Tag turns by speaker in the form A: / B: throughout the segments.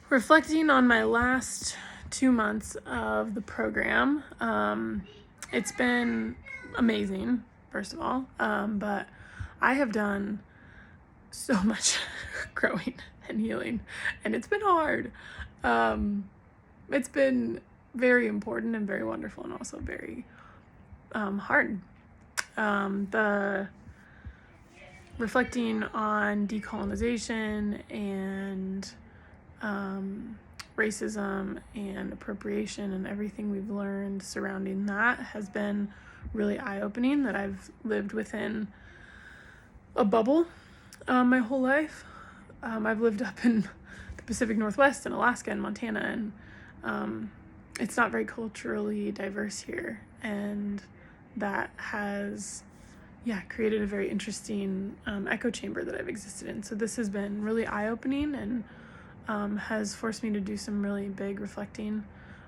A: Reflecting on my last 2 months of the program, it's been amazing, first of all, but I have done so much growing and healing, and it's been hard. It's been very important and very wonderful, and also very hard. The reflecting on decolonization and racism and appropriation and everything we've learned surrounding that has been really eye-opening, that I've lived within a bubble my whole life. I've lived up in the Pacific Northwest and Alaska and Montana, and it's not very culturally diverse here, and that has created a very interesting echo chamber that I've existed in. So this has been really eye-opening and has forced me to do some really big reflecting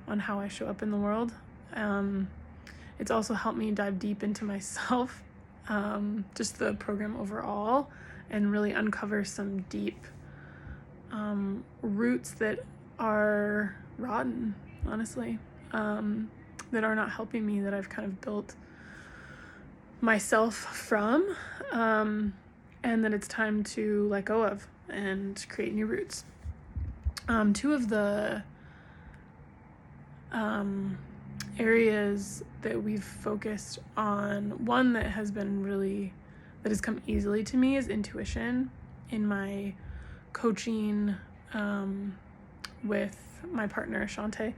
A: on how I show up in the world. It's also helped me dive deep into myself, just the program overall, and really uncover some deep roots that are rotten, honestly, that are not helping me, that I've kind of built myself from, and that it's time to let go of and create new roots. Two of the areas that we've focused on, one that has come easily to me, is intuition. In my coaching with my partner, Shante,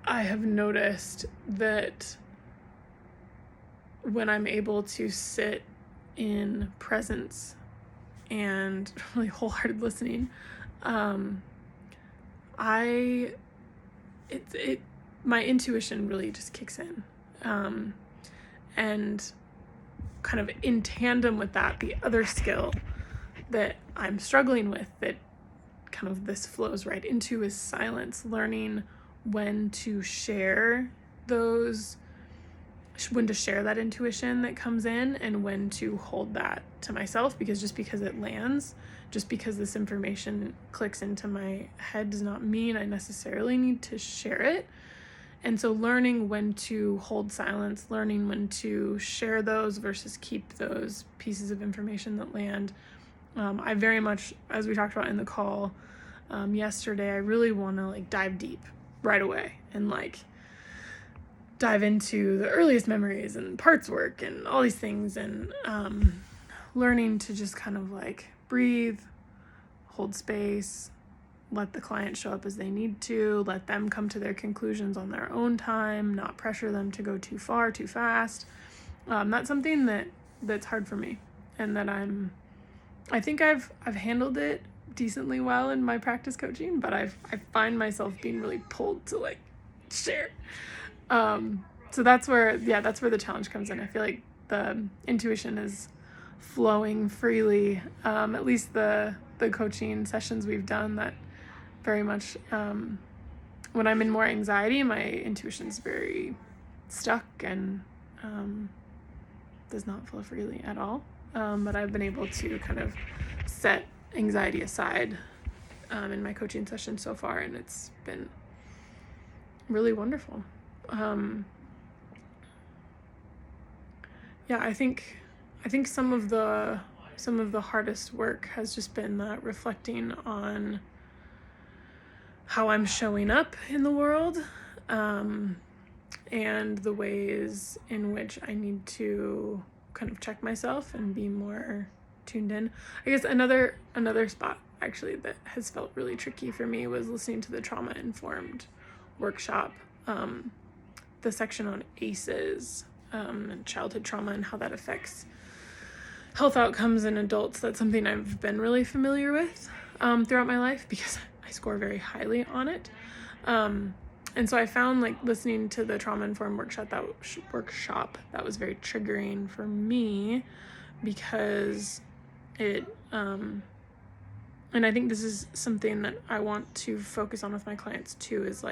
A: I have noticed that when I'm able to sit in presence and really wholehearted listening, my intuition really just kicks in, and kind of in tandem with that, the other skill that I'm struggling with, that kind of this flows right into, is silence. Learning when to share that intuition that comes in, and when to hold that to myself, because just because it lands, just because this information clicks into my head, does not mean I necessarily need to share it. And so learning when to hold silence, learning when to share those versus keep those pieces of information that land. I very much, as we talked about in the call yesterday, I really want to dive deep right away and dive into the earliest memories and parts work and all these things, and learning to just kind of breathe, hold space, let the client show up as they need to, let them come to their conclusions on their own time, not pressure them to go too far, too fast. That's something that's hard for me, and that I think I've handled it decently well in my practice coaching, but I find myself being really pulled to share. So that's where the challenge comes in. I feel like the intuition is flowing freely, at least the coaching sessions we've done, that very much, when I'm in more anxiety, my intuition's very stuck and does not flow freely at all. But I've been able to kind of set anxiety aside in my coaching session so far, and it's been really wonderful. I think some of the hardest work has just been that reflecting on how I'm showing up in the world, and the ways in which I need to kind of check myself and be more tuned in. I guess another spot actually that has felt really tricky for me was listening to the trauma-informed workshop, the section on ACEs, and childhood trauma and how that affects health outcomes in adults. That's something I've been really familiar with throughout my life, because I score very highly on it. And so I found listening to the trauma-informed workshop that was very triggering for me, because it, and I think this is something that I want to focus on with my clients too, is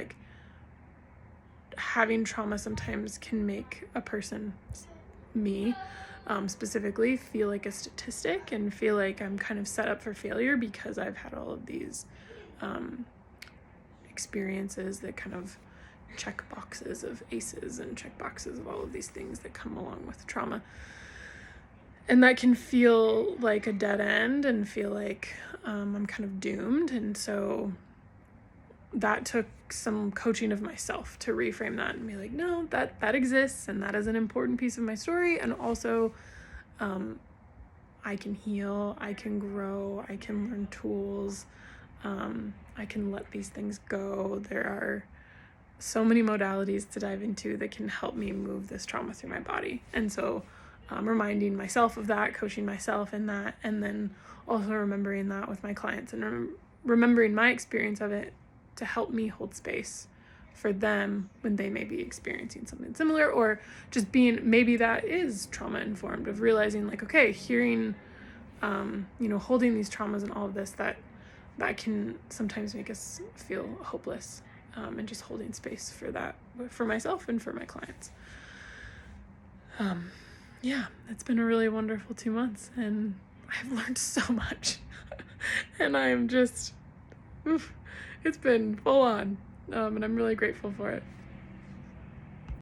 A: having trauma sometimes can make a person, me, specifically feel like a statistic and feel like I'm kind of set up for failure because I've had all of these experiences that kind of check boxes of ACEs and check boxes of all of these things that come along with trauma. And that can feel like a dead end and feel like I'm kind of doomed. And so that took some coaching of myself to reframe that and be like, no, that exists, and that is an important piece of my story. And also, I can heal, I can grow, I can learn tools, I can let these things go. There are so many modalities to dive into that can help me move this trauma through my body. And so reminding myself of that, coaching myself in that, and then also remembering that with my clients and remembering my experience of it to help me hold space for them when they may be experiencing something similar, or just being, maybe that is trauma informed, of realizing like, okay, hearing, holding these traumas and all of this, that can sometimes make us feel hopeless, and just holding space for that, for myself and for my clients. Yeah, it's been a really wonderful 2 months, and I've learned so much. And I am just, it's been full on, and I'm really grateful for it.